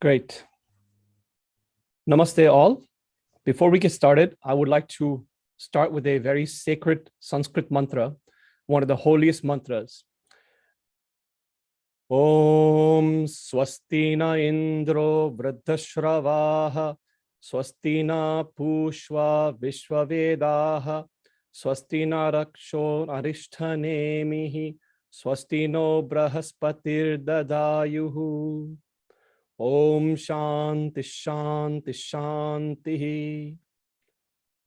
Great. Namaste all. Before we get started, I would like to start with a very sacred Sanskrit mantra, one of the holiest mantras. Om Swastina Indro Vradhashravaha Swastina Pushva Vishwavedaha Swastina Raksho Arishthanemihi Swastino Brahaspatir Dadayuhu. Om Shanti Shanti Shanti.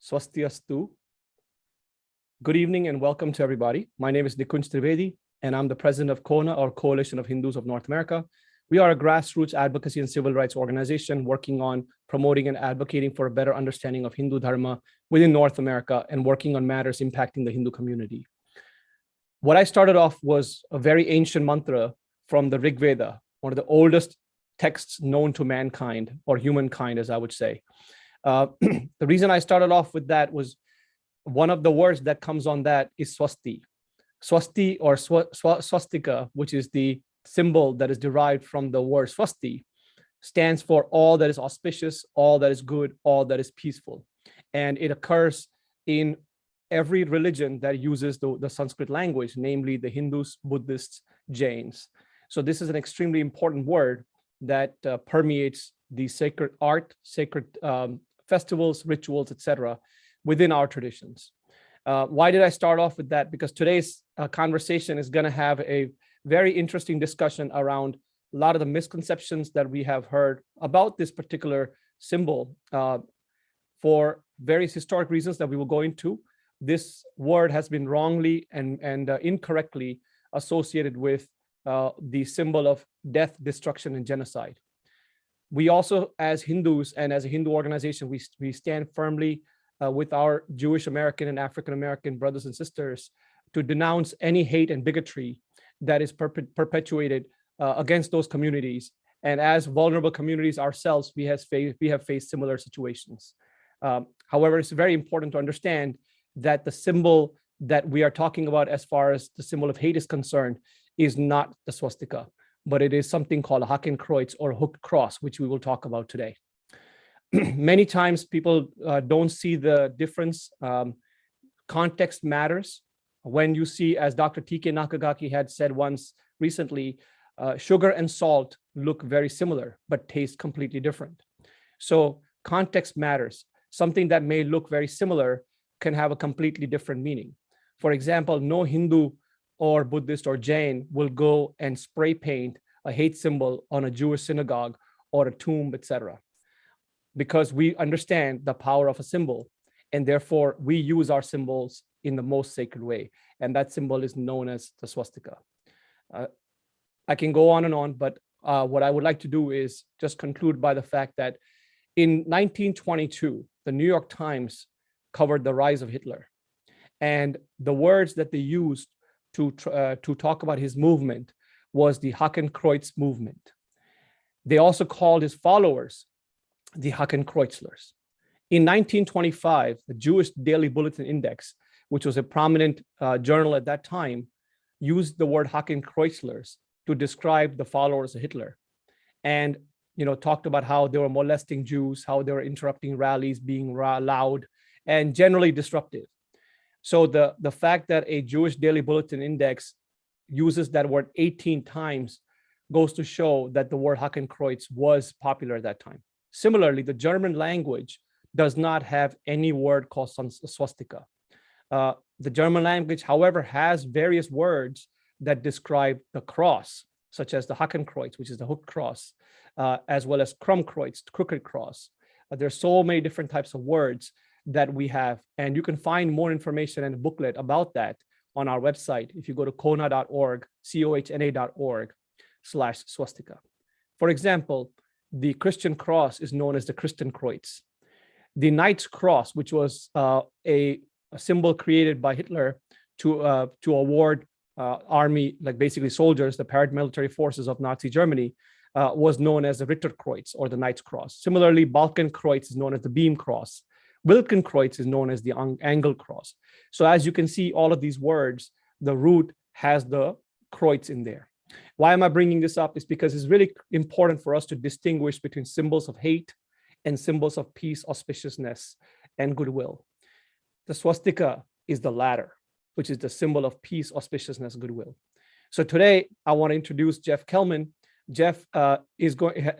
Swastiastu. Good evening and welcome to everybody. My name is Nikunj Trivedi and I'm the president of CoHNA, or Coalition of Hindus of North America. We are a grassroots advocacy and civil rights organization working on promoting and advocating for a better understanding of Hindu Dharma within North America and working on matters impacting the Hindu community. What I started off was a very ancient mantra from the Rig Veda, one of the oldest texts known to mankind, or humankind, as I would say. The reason I started off with that was one of the words that comes on that is Swasti. Swasti or Swastika, which is the symbol that is derived from the word Swasti, stands for all that is auspicious, all that is good, all that is peaceful. And it occurs in every religion that uses the Sanskrit language, namely the Hindus, Buddhists, Jains. So this is an extremely important word that permeates the sacred art, sacred festivals, rituals, etc., within our traditions. Why did I start off with that? Because today's conversation is going to have a very interesting discussion around a lot of the misconceptions that we have heard about this particular symbol. For various historic reasons that we will go into, this word has been wrongly and incorrectly associated with the symbol of death, destruction, and genocide. We also, as Hindus and as a Hindu organization, we stand firmly with our Jewish American and African American brothers and sisters to denounce any hate and bigotry that is perpetuated against those communities. And as vulnerable communities ourselves, we have faced similar situations. However, it's very important to understand that the symbol that we are talking about as far as the symbol of hate is concerned is not the swastika, but it is something called a Hakenkreuz, or hooked cross, which we will talk about today. Many times people don't see the difference. Context matters. When you see, as Dr. T.K. Nakagaki had said once recently, sugar and salt look very similar, but taste completely different. So context matters. Something that may look very similar can have a completely different meaning. For example, no Hindu or Buddhist or Jain will go and spray paint a hate symbol on a Jewish synagogue or a tomb, etc., because we understand the power of a symbol, and therefore we use our symbols in the most sacred way, and that symbol is known as the swastika. I can go on and on, but what I would like to do is just conclude by the fact that in 1922, the New York Times covered the rise of Hitler, and the words that they used to talk about his movement was the Hakenkreuz movement. They also called his followers the Hakenkreuzlers. In 1925, the Jewish Daily Bulletin Index, which was a prominent journal at that time, used the word Hakenkreuzlers to describe the followers of Hitler, and talked about how they were molesting Jews, how they were interrupting rallies, being loud, and generally disruptive. So the fact that a Jewish Daily Bulletin Index uses that word 18 times goes to show that the word Hakenkreuz was popular at that time. Similarly, the German language does not have any word called swastika. The German language, however, has various words that describe the cross, such as the Hakenkreuz, which is the hooked cross, as well as Krummkreuz, crooked cross. There's so many different types of words that we have, and you can find more information and a booklet about that on our website if you go to cohna.org, cohna.org/swastika. For example, the Christian cross is known as the Christenkreuz. The Knight's Cross, which was a symbol created by Hitler to award army, like basically soldiers, the paramilitary forces of Nazi Germany, was known as the Ritterkreuz, or the Knight's Cross. Similarly, Balkenkreuz is known as the Beam Cross. Wilkenkreuz is known as the Angle Cross. So as you can see, all of these words, the root has the kreuz in there. Why am I bringing this up? It's because it's really important for us to distinguish between symbols of hate and symbols of peace, auspiciousness, and goodwill. The swastika is the latter, which is the symbol of peace, auspiciousness, goodwill. So today, I want to introduce Jeff Kelman. Jeff is going.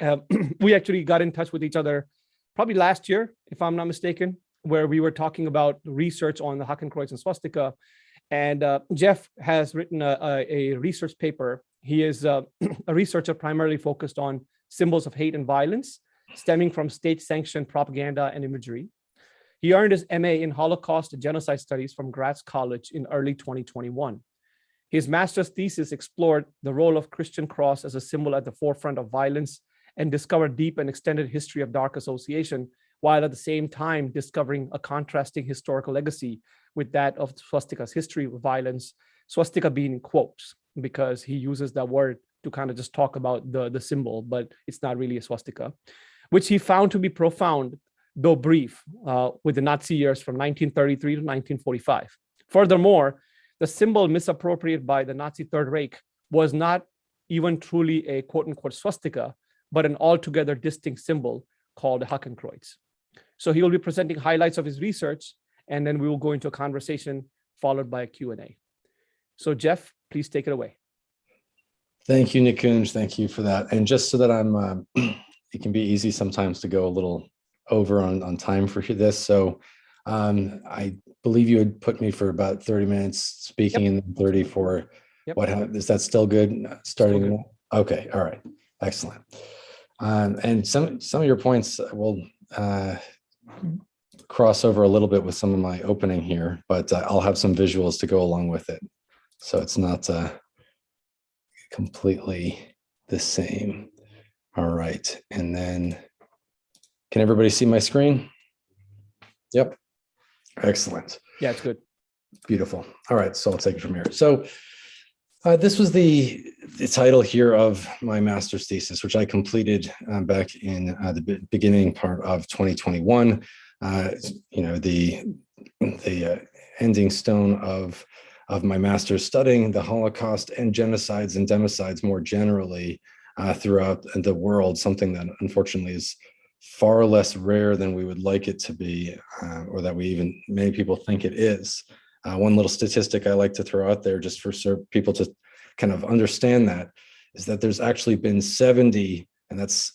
We actually got in touch with each other probably last year, if I'm not mistaken, where we were talking about research on the Hakenkreuz and swastika. And Jeff has written a research paper. He is a researcher primarily focused on symbols of hate and violence stemming from state-sanctioned propaganda and imagery. He earned his MA in Holocaust and Genocide Studies from Gratz College in early 2021. His master's thesis explored the role of Christian cross as a symbol at the forefront of violence and discovered deep and extended history of dark association, while at the same time discovering a contrasting historical legacy with that of swastika's history of violence, swastika being in quotes, because he uses that word to kind of just talk about the symbol, but it's not really a swastika, which he found to be profound, though brief, with the Nazi years from 1933 to 1945. Furthermore, the symbol misappropriated by the Nazi Third Reich was not even truly a quote-unquote swastika, but an altogether distinct symbol called the Hakenkreuz. So he will be presenting highlights of his research, and then we will go into a conversation followed by a Q&A. So Jeff, please take it away. Thank you, Nikunj. Thank you for that. And just so that I'm, it can be easy sometimes to go a little over on time for this. So I believe you had put me for about 30 minutes speaking, Yep. and 30 for what is that still good? Starting? Still good. Okay. All right. Excellent. And some of your points will cross over a little bit with some of my opening here, but I'll have some visuals to go along with it. So it's not completely the same. All right. And then can everybody see my screen? Yep. Excellent. Yeah, it's good. Beautiful. All right. So I'll take it from here. So this was the title here of my master's thesis, which I completed back in the beginning part of 2021. The ending stone of my master's, studying the Holocaust and genocides and democides more generally throughout the world, something that unfortunately is far less rare than we would like it to be, or that many people think it is. One little statistic I like to throw out there just for people to kind of understand that is that there's actually been 70, and that's,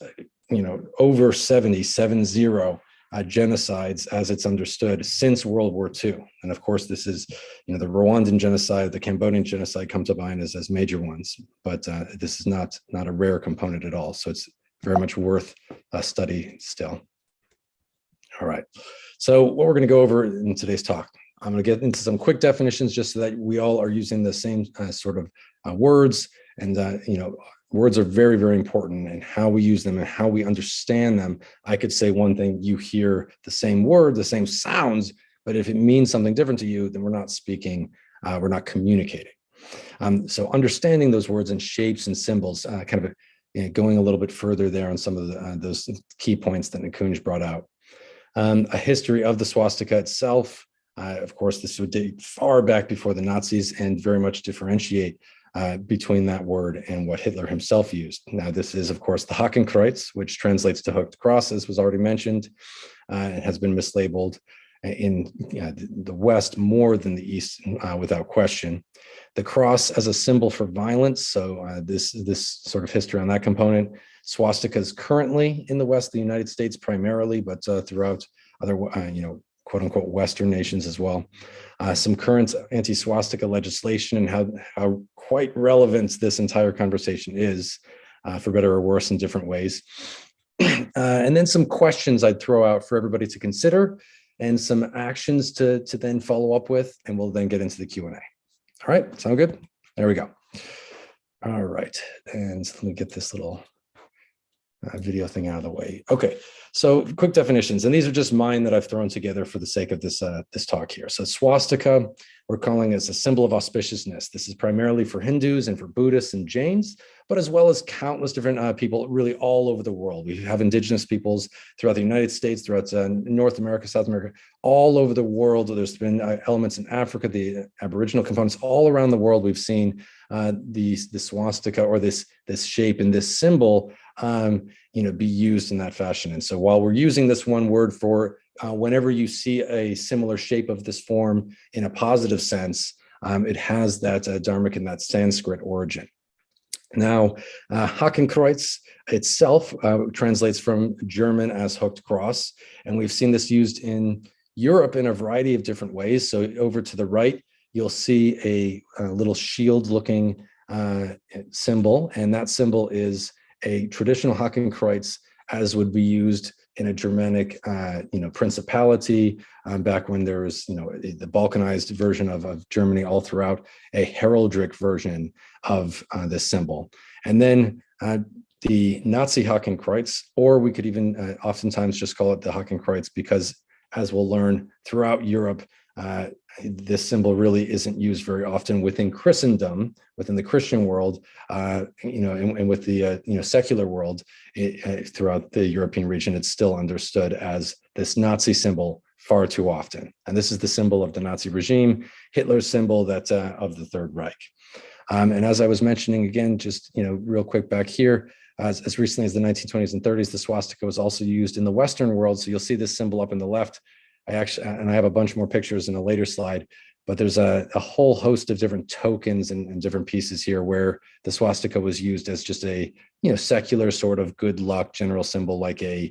over 70 genocides as it's understood since World War II. And of course, this is, the Rwandan genocide, the Cambodian genocide come to mind as major ones, but this is not a rare component at all. So it's very much worth a study still. All right. So what we're going to go over in today's talk, I'm going to get into some quick definitions just so that we all are using the same sort of words. And, words are very, very important, and how we use them and how we understand them. I could say one thing, you hear the same word, the same sounds, but if it means something different to you, then we're not speaking, we're not communicating. So understanding those words and shapes and symbols, going a little bit further there on some of those key points that Nikunj brought out. A history of the swastika itself. Of course, this would date far back before the Nazis and very much differentiate between that word and what Hitler himself used. Now, this is, of course, the Hakenkreuz, which translates to hooked cross, as was already mentioned. It has been mislabeled in the West more than the East, without question. The cross as a symbol for violence. So this sort of history on that component. Swastikas currently in the West, the United States primarily, but throughout other, quote unquote, Western nations as well. Some current anti-Swastika legislation and how quite relevant this entire conversation is, for better or worse in different ways. And then some questions I'd throw out for everybody to consider, and some actions to then follow up with, and we'll then get into the Q&A. All right, sound good? There we go. All right, and let me get this little video thing out of the way. Okay, so quick definitions, and these are just mine that I've thrown together for the sake of this talk here. So swastika, we're calling as a symbol of auspiciousness. This is primarily for Hindus and for Buddhists and Jains, but as well as countless different people really all over the world. We have indigenous peoples throughout the United States, throughout North America, South America, all over the world. There's been elements in Africa, the Aboriginal components all around the world. We've seen the swastika, or this shape and this symbol be used in that fashion. And so while we're using this one word for whenever you see a similar shape of this form in a positive sense, it has that Dharmic and that Sanskrit origin. Now, Hakenkreuz itself translates from German as hooked cross, and we've seen this used in Europe in a variety of different ways. So over to the right, you'll see a little shield-looking symbol, and that symbol is a traditional Hakenkreuz as would be used in a Germanic, principality back when there was, the Balkanized version of Germany all throughout, a heraldic version of this symbol. And then the Nazi Hakenkreuz, or we could even oftentimes just call it the Hakenkreuz, because as we'll learn throughout Europe, this symbol really isn't used very often within Christendom, within the Christian world, and with the secular world throughout the European region. It's still understood as this Nazi symbol far too often, and this is the symbol of the Nazi regime, Hitler's symbol that of the Third Reich. And as I was mentioning again, just real quick back here, as recently as the 1920s and 30s, the swastika was also used in the Western world. So you'll see this symbol up in the left. I have a bunch more pictures in a later slide, but there's a whole host of different tokens and different pieces here where the swastika was used as just a secular sort of good luck general symbol, like a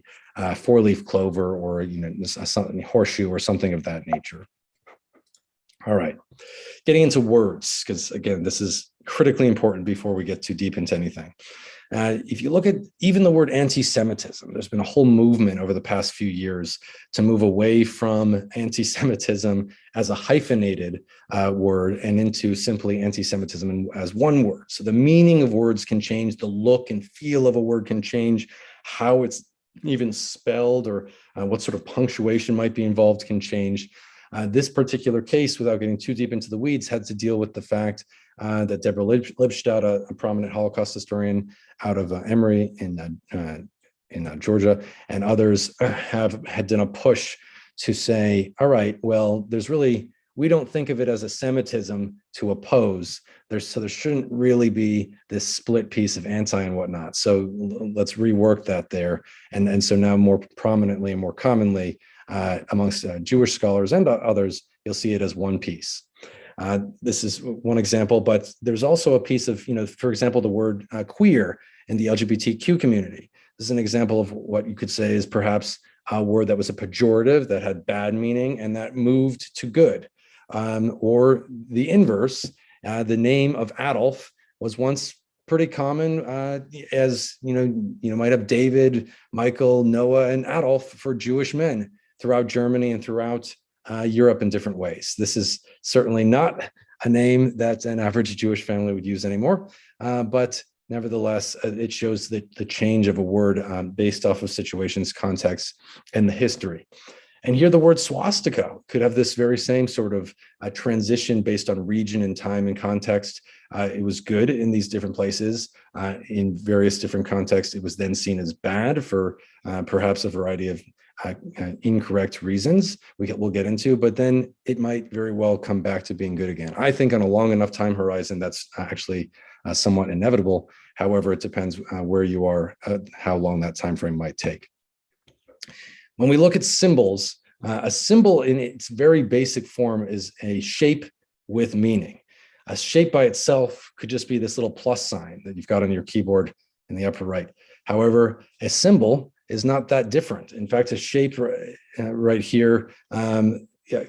four-leaf clover or something, horseshoe or something of that nature. All right, getting into words, because again, this is critically important before we get too deep into anything. If you look at even the word anti-Semitism, there's been a whole movement over the past few years to move away from anti-Semitism as a hyphenated word and into simply anti-Semitism as one word. So the meaning of words can change, the look and feel of a word can change, how it's even spelled or what sort of punctuation might be involved can change. This particular case, without getting too deep into the weeds, had to deal with the fact that Deborah Lipstadt, a prominent Holocaust historian out of Emory in Georgia, and others had done a push to say, all right, well, we don't think of it as a Semitism to oppose. So there shouldn't really be this split piece of anti and whatnot. So let's rework that there. And so now more prominently and more commonly amongst Jewish scholars and others, you'll see it as one piece. This is one example, but there's also a piece of, for example, the word queer in the LGBTQ community. This is an example of what you could say is perhaps a word that was a pejorative, that had bad meaning, and that moved to good. Or the inverse, the name of Adolf was once pretty common, as might have David, Michael, Noah, and Adolf for Jewish men throughout Germany and throughout Europe in different ways. This is certainly not a name that an average Jewish family would use anymore, but nevertheless, it shows the change of a word based off of situations, context, and the history. And here the word swastika could have this very same sort of transition based on region and time and context. It was good in these different places. In various different contexts, it was then seen as bad for perhaps a variety of incorrect reasons we'll get into, but then it might very well come back to being good again. I think on a long enough time horizon, that's actually somewhat inevitable. However, it depends where you are, how long that time frame might take. When we look at symbols, a symbol in its very basic form is a shape with meaning. A shape by itself could just be this little plus sign that you've got on your keyboard in the upper right. However, a symbol is not that different. In fact, a shape right here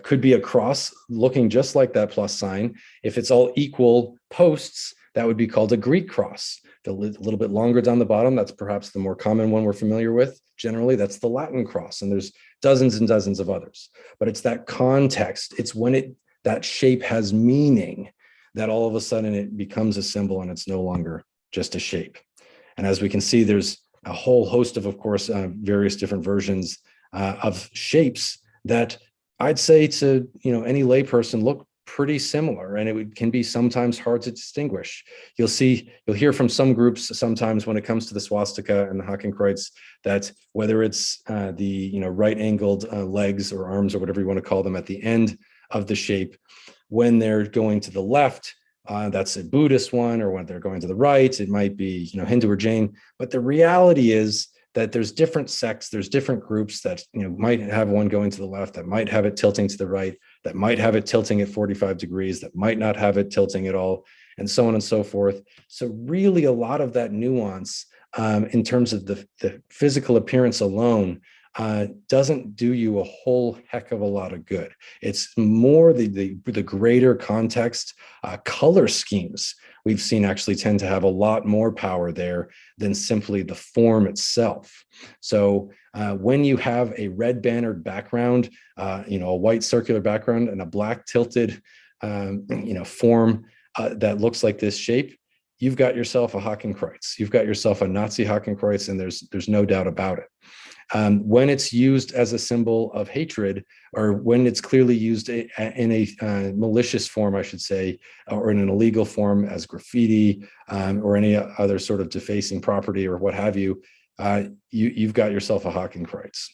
could be a cross looking just like that plus sign. If it's all equal posts, that would be called a Greek cross. A little bit longer down the bottom, that's perhaps the more common one we're familiar with. Generally, that's the Latin cross, and there's dozens and dozens of others. But it's that context, it's when that shape has meaning that all of a sudden it becomes a symbol and it's no longer just a shape. And as we can see, there's a whole host of course, various different versions of shapes that I'd say to any layperson pretty similar, and can be sometimes hard to distinguish. You'll hear from some groups sometimes when it comes to the swastika and the Hakenkreuz that whether it's the right-angled legs or arms or whatever you want to call them at the end of the shape, when they're going to the left, that's a Buddhist one, or when they're going to the right, it might be Hindu or Jain. But the reality is that there's different sects, there's different groups that might have one going to the left, that might have it tilting to the right, that might have it tilting at 45 degrees, that might not have it tilting at all, and so on and so forth. So really a lot of that nuance in terms of the physical appearance alone doesn't do you a whole heck of a lot of good. It's more the greater context, color schemes we've seen actually tend to have a lot more power there than simply the form itself. So when you have a red bannered background, a white circular background and a black tilted, form that looks like this shape, you've got yourself a Hakenkreuz. You've got yourself a Nazi Hakenkreuz, and there's no doubt about it. When it's used as a symbol of hatred, or when it's clearly used in a malicious form, I should say, or in an illegal form as graffiti or any other sort of defacing property or what have you, you've got yourself a Hakenkreuz.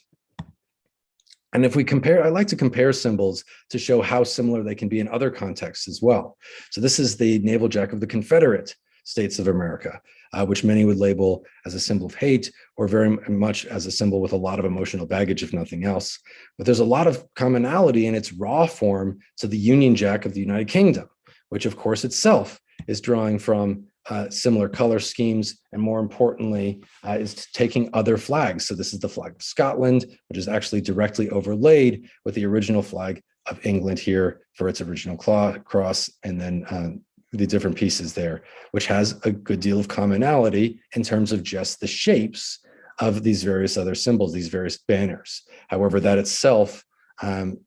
And if we compare, I like to compare symbols to show how similar they can be in other contexts as well. So this is the naval jack of the Confederate States of America, which many would label as a symbol of hate, or very much as a symbol with a lot of emotional baggage, if nothing else. But there's a lot of commonality in its raw form to the Union Jack of the United Kingdom, which of course itself is drawing from similar color schemes, and more importantly, is taking other flags. So this is the flag of Scotland, which is actually directly overlaid with the original flag of England here for its original cross, and then the different pieces there, which has a good deal of commonality in terms of just the shapes of these various other symbols, these various banners. However, that itself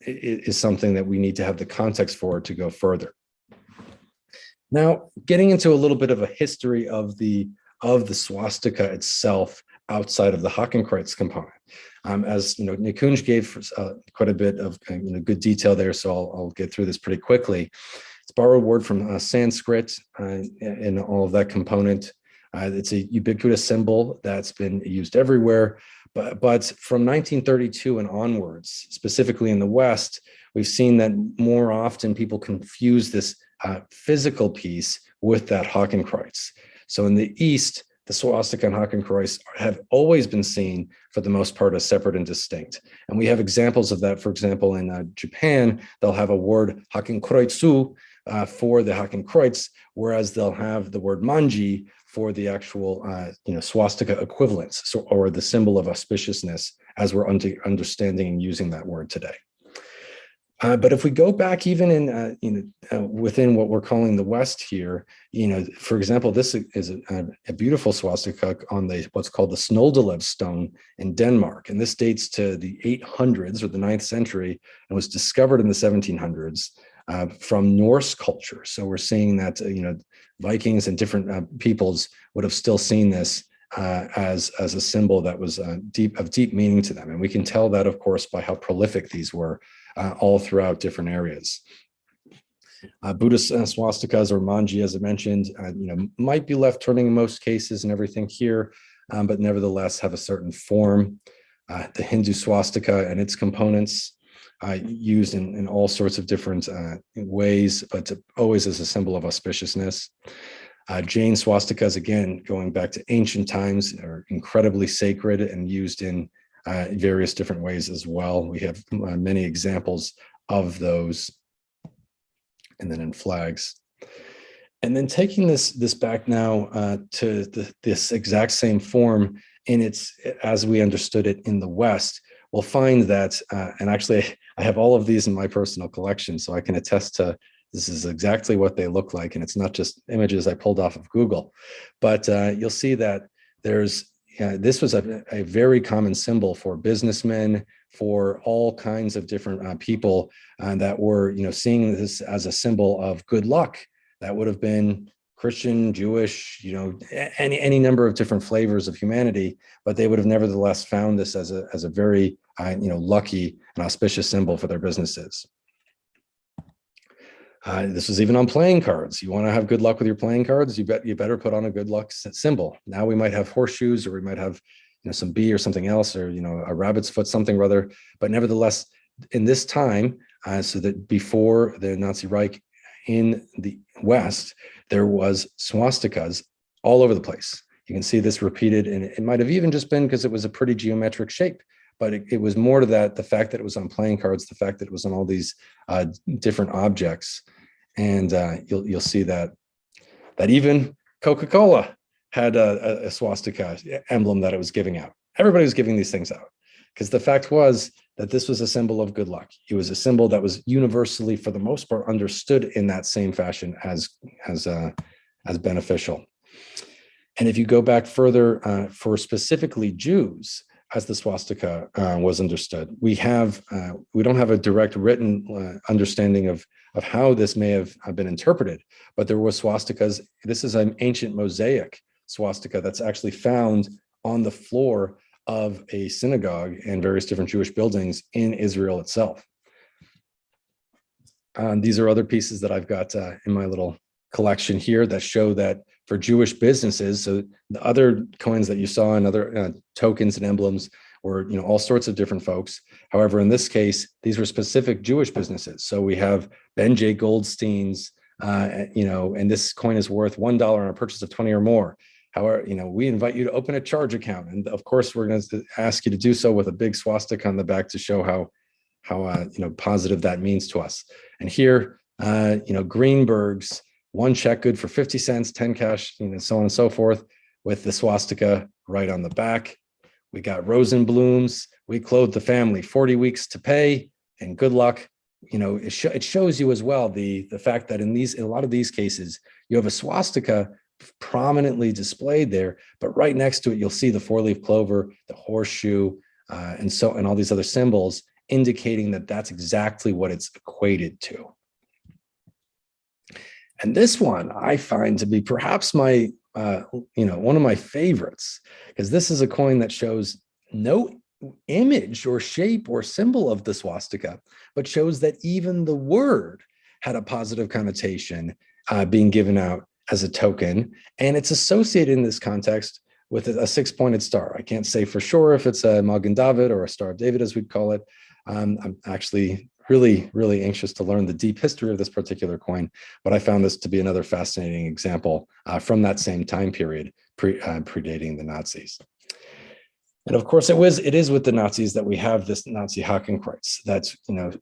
is something that we need to have the context for to go further. Now, getting into a little bit of a history of the swastika itself outside of the Hakenkreuz component. As Nikunj gave quite a bit of good detail there, so I'll get through this pretty quickly. It's borrowed word from Sanskrit and all of that component. It's a ubiquitous symbol that's been used everywhere. But from 1932 and onwards, specifically in the West, we've seen that more often people confuse this physical piece with that Hakenkreuz. So in the East, the swastika and Hakenkreuz have always been seen, for the most part, as separate and distinct. And we have examples of that. For example, in Japan, they'll have a word Hakenkreutsu for the Hakenkreuz, whereas they'll have the word manji for the actual swastika equivalents, or the symbol of auspiciousness, as we're understanding and using that word today. But if we go back even in within what we're calling the West here, for example, this is a beautiful swastika on what's called the Snoldeley Stone in Denmark, and this dates to the 800s or the 9th century, and was discovered in the 1700s from Norse culture. So we're seeing that Vikings and different peoples would have still seen this as a symbol that was of deep meaning to them, and we can tell that, of course, by how prolific these were. All throughout different areas. Buddhist swastikas, or manji, as I mentioned, might be left turning in most cases and everything here, but nevertheless have a certain form. The Hindu swastika and its components used in all sorts of different ways, but always as a symbol of auspiciousness. Jain swastikas, again, going back to ancient times, are incredibly sacred and used in various different ways as well. We have many examples of those, and then in flags. And then taking this back now to this exact same form as we understood it in the West, we'll find that, and actually I have all of these in my personal collection, so I can attest to this is exactly what they look like, and it's not just images I pulled off of Google, but you'll see that this was a very common symbol for businessmen, for all kinds of different people that were, seeing this as a symbol of good luck. That would have been Christian, Jewish, any number of different flavors of humanity, but they would have nevertheless found this as a very, lucky and auspicious symbol for their businesses. This was even on playing cards. You want to have good luck with your playing cards, you better put on a good luck symbol. Now we might have horseshoes, or we might have some bee or something else, or a rabbit's foot, something or other. But nevertheless, in this time, so that before the Nazi Reich in the West, there was swastikas all over the place. You can see this repeated, and it might have even just been because it was a pretty geometric shape. But it was more to that, the fact that it was on playing cards, the fact that it was on all these different objects. And you'll see that even Coca Cola had a swastika emblem that it was giving out. Everybody was giving these things out because the fact was that this was a symbol of good luck. It was a symbol that was universally, for the most part, understood in that same fashion as beneficial. And if you go back further, for specifically Jews, as the swastika was understood, we don't have a direct written understanding of how this may have been interpreted, but there were swastikas. This is an ancient mosaic swastika that's actually found on the floor of a synagogue and various different Jewish buildings in Israel itself. These are other pieces that I've got in my little collection here that show that for Jewish businesses, so the other coins that you saw and other tokens and emblems were, all sorts of different folks. However, in this case, these were specific Jewish businesses. So we have Ben J. Goldstein's, and this coin is worth $1 on a purchase of 20 or more. However, we invite you to open a charge account. And of course, we're going to ask you to do so with a big swastika on the back to show how positive that means to us. And here, Greenberg's, one check good for 50 cents, 10 cash, so on and so forth, with the swastika right on the back. We got Rosenblum's, we clothed the family, 40 weeks to pay, and good luck. It shows you as well the fact that in a lot of these cases, you have a swastika prominently displayed there, but right next to it, you'll see the four-leaf clover, the horseshoe, and all these other symbols, indicating that that's exactly what it's equated to. And this one I find to be perhaps my, one of my favorites, because this is a coin that shows no image or shape or symbol of the swastika, but shows that even the word had a positive connotation being given out as a token. And it's associated in this context with a six-pointed star. I can't say for sure if it's a Magen David or a Star of David, as we'd call it. I'm actually really, really anxious to learn the deep history of this particular coin, but I found this to be another fascinating example from that same time period, predating the Nazis. And of course, it is with the Nazis that we have this Nazi Hakenkreuz that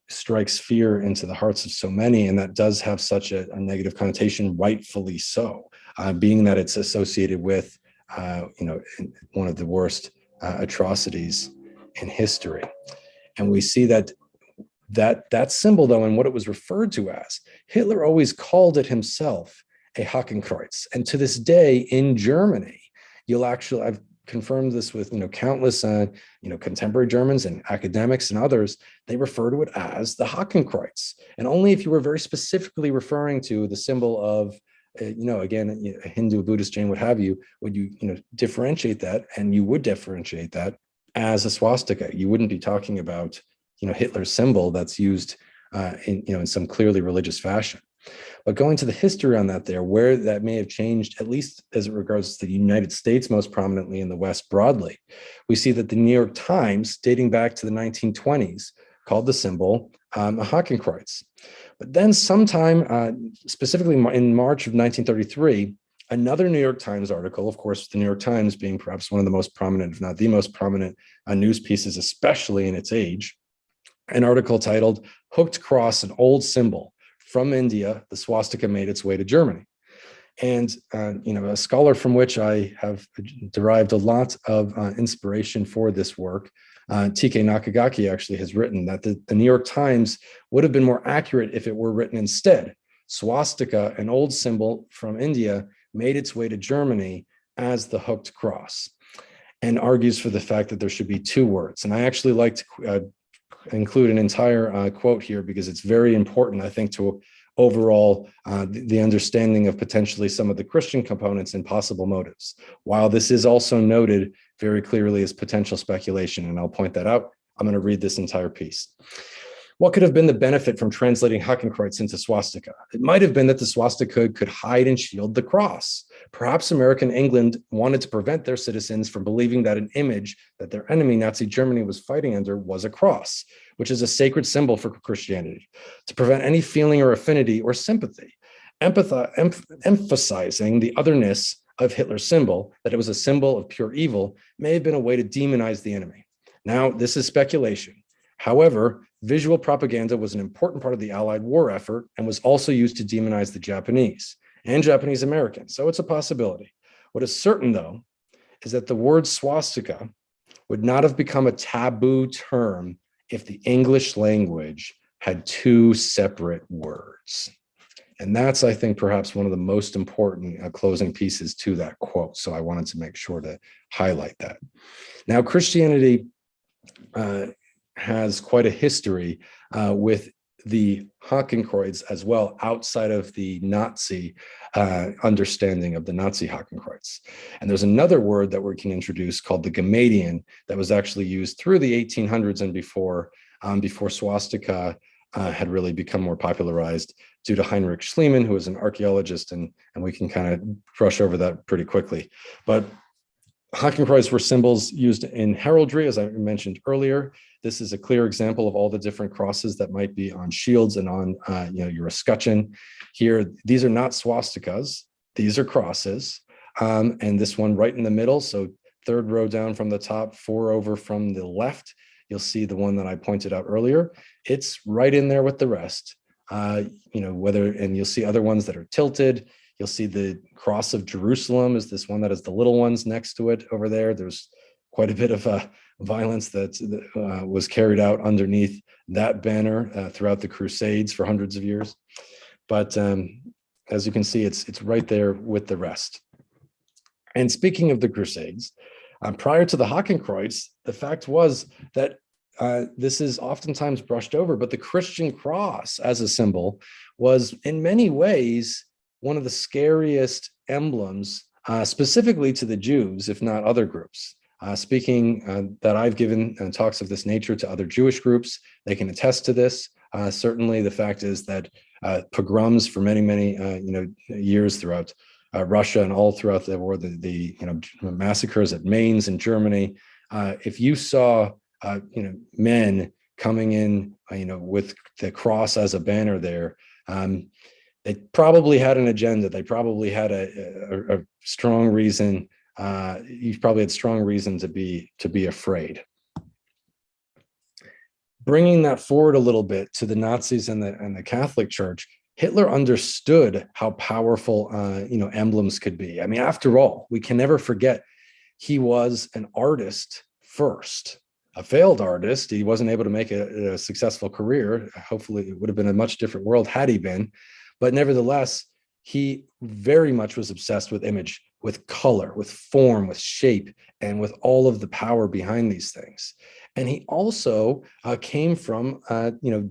strikes fear into the hearts of so many, and that does have such a negative connotation, rightfully so, being that it's associated with one of the worst atrocities in history. And we see that symbol, though, and what it was referred to as, Hitler always called it himself a Hakenkreuz. And to this day in Germany, I've confirmed this with countless contemporary Germans and academics and others, they refer to it as the Hakenkreuz. And only if you were very specifically referring to the symbol of again, a Hindu, Buddhist, Jain, what have you, would you differentiate that, and you would differentiate that as a swastika. You wouldn't be talking about Hitler's symbol that's used in some clearly religious fashion. But going to the history on that there, where that may have changed, at least as it regards to the United States most prominently in the West broadly, we see that the New York Times, dating back to the 1920s, called the symbol a Hakenkreuz. But then sometime, specifically in March of 1933, another New York Times article, of course, the New York Times being perhaps one of the most prominent, if not the most prominent news pieces, especially in its age, an article titled "Hooked Cross, an Old Symbol. From India, the swastika made its way to Germany." And, a scholar from which I have derived a lot of inspiration for this work, T.K. Nakagaki, actually has written that the New York Times would have been more accurate if it were written instead. Swastika, an old symbol from India, made its way to Germany as the hooked cross, and argues for the fact that there should be two words. And I actually like to include an entire quote here because it's very important, I think, to overall the understanding of potentially some of the Christian components and possible motives, while this is also noted very clearly as potential speculation. And I'll point that out. I'm going to read this entire piece. What could have been the benefit from translating Hakenkreuz into swastika? It might have been that the swastika could hide and shield the cross. Perhaps American England wanted to prevent their citizens from believing that an image that their enemy, Nazi Germany, was fighting under was a cross, which is a sacred symbol for Christianity, to prevent any feeling or affinity or sympathy, emphasizing the otherness of Hitler's symbol, that it was a symbol of pure evil, may have been a way to demonize the enemy. Now, this is speculation. However, visual propaganda was an important part of the Allied war effort and was also used to demonize the Japanese and Japanese Americans. So it's a possibility. What is certain, though, is that the word swastika would not have become a taboo term if the English language had two separate words. And that's, I think, perhaps one of the most important closing pieces to that quote. So I wanted to make sure to highlight that. Now, Christianity has quite a history with the Hakenkreuz as well, outside of the Nazi understanding of the Nazi Hakenkreuz. And there's another word that we can introduce called the gammadion that was actually used through the 1800s and before swastika had really become more popularized due to Heinrich Schliemann, who was an archaeologist, and we can kind of brush over that pretty quickly. But Hakenkreuz were symbols used in heraldry, as I mentioned earlier. This is a clear example of all the different crosses that might be on shields and on your escutcheon. Here, these are not swastikas, these are crosses. And this one right in the middle, so third row down from the top, 4 over from the left, you'll see the one that I pointed out earlier. It's right in there with the rest. And you'll see other ones that are tilted. You'll see the cross of Jerusalem is this one that has the little ones next to it over there. There's quite a bit of violence that was carried out underneath that banner throughout the Crusades for hundreds of years. But as you can see, it's right there with the rest. And speaking of the Crusades, prior to the Hakenkreuz, the fact was that this is oftentimes brushed over, but the Christian cross as a symbol was in many ways one of the scariest emblems, specifically to the Jews, if not other groups. Speaking that I've given talks of this nature to other Jewish groups, they can attest to this. Certainly the fact is that pogroms for many years throughout Russia and all throughout the war, the massacres at Mainz in Germany, if you saw men coming in with the cross as a banner there, they probably had an agenda. They probably had a strong reason. You probably had strong reason to be afraid. Bringing that forward a little bit to the Nazis and the Catholic Church, Hitler understood how powerful emblems could be. I mean, after all, we can never forget he was an artist first. A failed artist. He wasn't able to make a successful career. Hopefully, it would have been a much different world had he been. But nevertheless, he very much was obsessed with image, with color, with form, with shape, and with all of the power behind these things. And he also came from,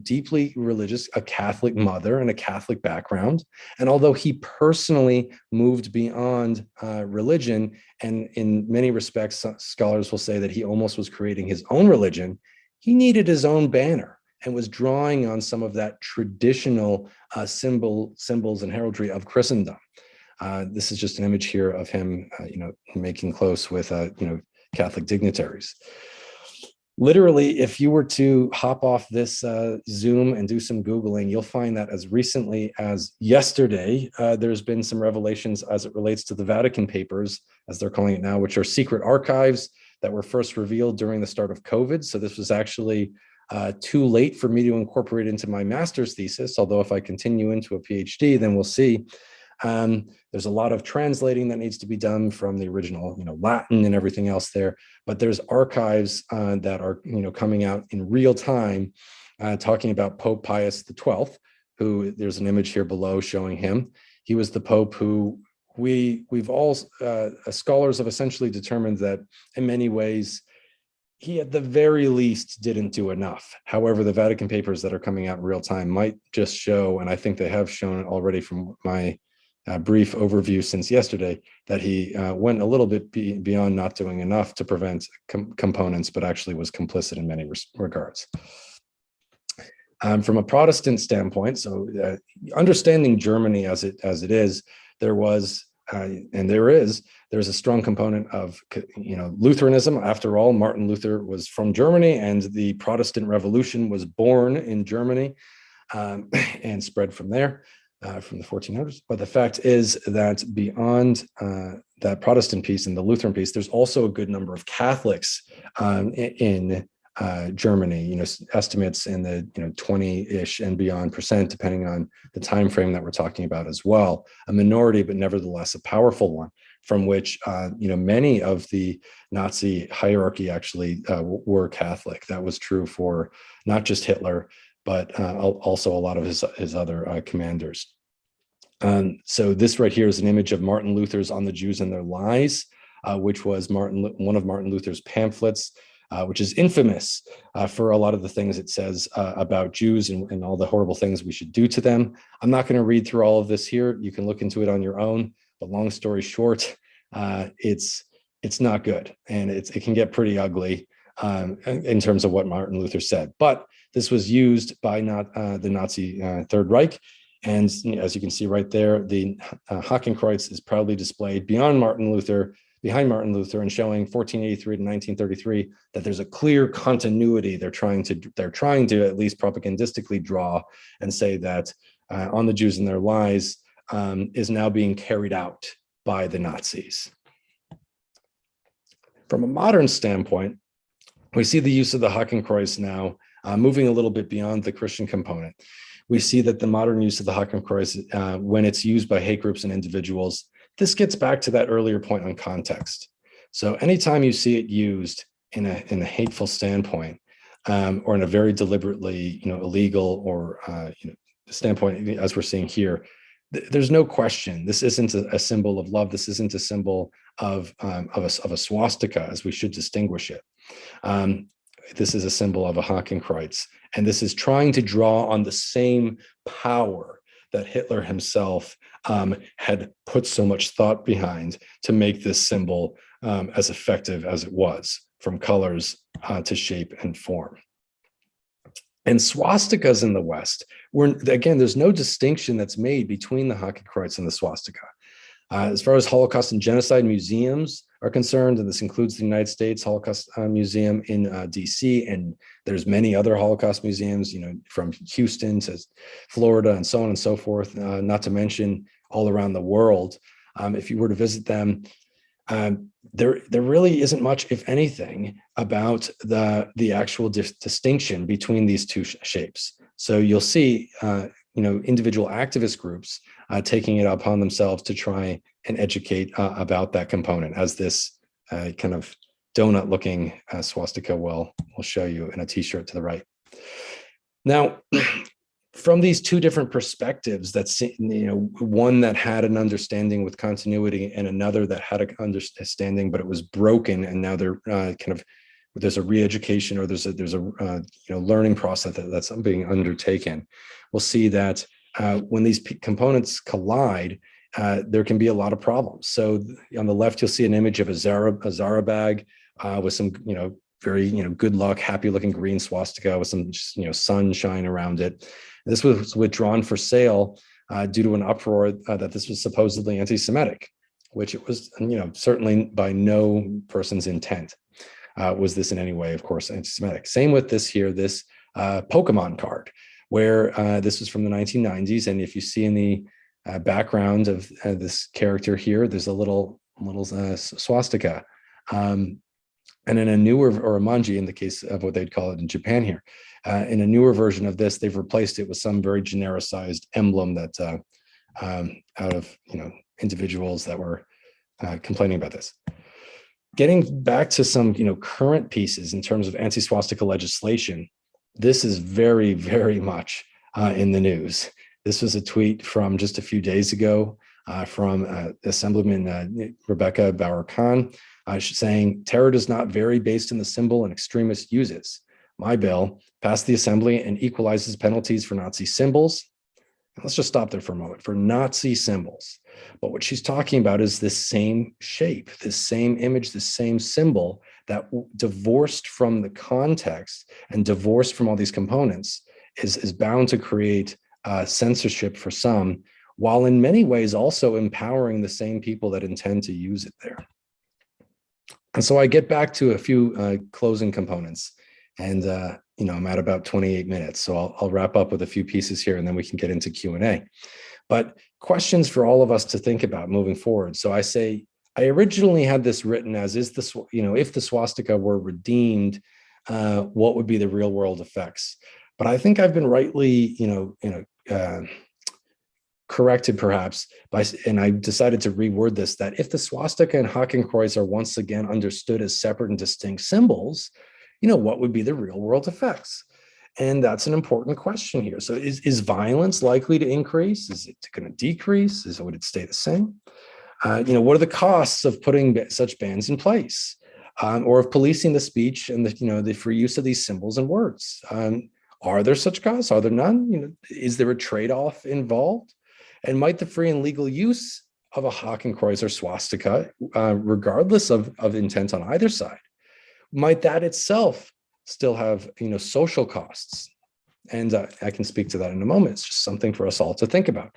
deeply religious, a Catholic mother and a Catholic background. And although he personally moved beyond religion, and in many respects, scholars will say that he almost was creating his own religion, he needed his own banner and was drawing on some of that traditional symbols and heraldry of Christendom. This is just an image here of him, making close with, Catholic dignitaries. Literally, if you were to hop off this Zoom and do some Googling, you'll find that as recently as yesterday, there's been some revelations as it relates to the Vatican papers, as they're calling it now, which are secret archives that were first revealed during the start of COVID. So this was actually too late for me to incorporate into my master's thesis, although if I continue into a PhD, then we'll see. There's a lot of translating that needs to be done from the original, Latin and everything else there. But there's archives that are, coming out in real time, talking about Pope Pius XII, who there's an image here below showing him. He was the Pope who we've all scholars have essentially determined that in many ways he at the very least didn't do enough. However, the Vatican papers that are coming out in real time might just show, and I think they have shown already from my brief overview since yesterday, that he went a little bit beyond not doing enough to prevent components, but actually was complicit in many regards. From a Protestant standpoint, so understanding Germany as it is, there was and there's a strong component of Lutheranism. After all, Martin Luther was from Germany, and the Protestant Revolution was born in Germany and spread from there, from the 1400s. But the fact is that beyond that Protestant piece and the Lutheran piece, there's also a good number of Catholics in Germany, estimates in the 20-ish and beyond percent, depending on the time frame that we're talking about as well. A minority, but nevertheless a powerful one, from which many of the Nazi hierarchy actually were Catholic. That was true for not just Hitler, but also a lot of his other commanders. So this right here is an image of Martin Luther's On the Jews and Their Lies, which was one of Martin Luther's pamphlets, which is infamous for a lot of the things it says about Jews and all the horrible things we should do to them. I'm not going to read through all of this here. You can look into it on your own. But long story short, it's not good, and it can get pretty ugly in terms of what Martin Luther said. But this was used by the Nazi Third Reich. And as you can see right there, the Hakenkreuz is proudly displayed behind Martin Luther, and showing 1483 to 1933 that there's a clear continuity. They're trying to at least propagandistically draw and say that On the Jews and Their Lies is now being carried out by the Nazis. From a modern standpoint, we see the use of the Hakenkreuz now moving a little bit beyond the Christian component. We see that the modern use of the Hakenkreuz, when it's used by hate groups and individuals, this gets back to that earlier point on context. So anytime you see it used in a hateful standpoint, or in a very deliberately illegal or standpoint, as we're seeing here, there's no question this isn't a symbol of love. This isn't a symbol of a swastika, as we should distinguish it. This is a symbol of a Hakenkreuz, and this is trying to draw on the same power that Hitler himself had put so much thought behind to make this symbol as effective as it was, from colors to shape and form. And swastikas in the West, again, there's no distinction that's made between the Hakenkreuz and the swastika. As far as Holocaust and Genocide museums are concerned, and this includes the United States Holocaust Museum in DC, and there's many other Holocaust museums, from Houston to Florida and so on and so forth, not to mention all around the world. If you were to visit them, there really isn't much, if anything, about the actual distinction between these two shapes. So you'll see individual activist groups taking it upon themselves to try and educate about that component, as this kind of donut-looking swastika will show you in a t-shirt to the right. Now, from these two different perspectives, that's one that had an understanding with continuity and another that had an understanding, but it was broken, and now they're there's a re-education, or there's a learning process that's being undertaken. We'll see that when these components collide, there can be a lot of problems. So on the left, you'll see an image of a Zara bag with some very good luck, happy looking green swastika with some sunshine around it. This was withdrawn for sale due to an uproar that this was supposedly anti-Semitic, which it was certainly by no person's intent. Was this in any way, of course, anti-Semitic? Same with this here, this Pokemon card, where this was from the 1990s. And if you see in the background of this character here, there's a little swastika. And in a newer, or a manji in the case of what they'd call it in Japan here, in a newer version of this, they've replaced it with some very genericized emblem that's out of individuals that were complaining about this. Getting back to some current pieces in terms of anti-swastika legislation, this is very, very much in the news. This was a tweet from just a few days ago from Assemblyman Rebecca Bauer-Kahn, saying, "Terror does not vary based on the symbol an extremist uses. My bill passed the Assembly and equalizes penalties for Nazi symbols." Let's just stop there for a moment. For Nazi symbols. But what she's talking about is this same shape, this same image, this same symbol that divorced from the context and divorced from all these components is bound to create censorship for some, while in many ways also empowering the same people that intend to use it there. And so I get back to a few closing components, and I'm at about 28 minutes, so I'll wrap up with a few pieces here, and then we can get into Q&A. But questions for all of us to think about moving forward. So I say, I originally had this written as, if the swastika were redeemed, what would be the real world effects? But I think I've been rightly, corrected perhaps and I decided to reword this, that if the swastika and Hakenkreuz are once again understood as separate and distinct symbols, what would be the real world effects? And that's an important question here. So is violence likely to increase? Is it going to decrease? Would it stay the same? What are the costs of putting such bans in place, or of policing the speech and the free use of these symbols and words? Are there such costs? Are there none? Is there a trade-off involved? And might the free and legal use of a Hakenkreuz or swastika, regardless of intent on either side, might that itself still have social costs? And I can speak to that in a moment. It's just something for us all to think about,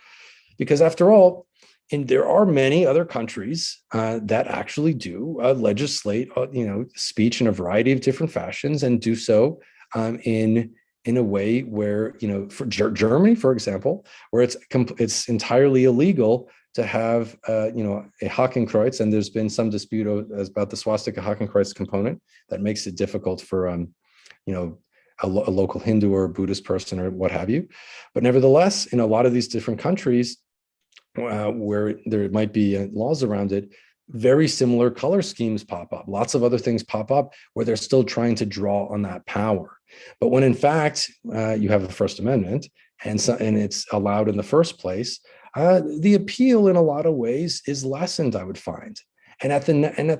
because after all, there are many other countries that actually do legislate speech in a variety of different fashions, and do so in a way where, for Germany, for example, where it's entirely illegal to have a Hakenkreuz, and there's been some dispute about the swastika Hakenkreuz component that makes it difficult for a local Hindu or Buddhist person or what have you. But nevertheless, in a lot of these different countries where there might be laws around it, very similar color schemes pop up. Lots of other things pop up where they're still trying to draw on that power. But when in fact you have a First Amendment and it's allowed in the first place, the appeal in a lot of ways is lessened, I would find. And at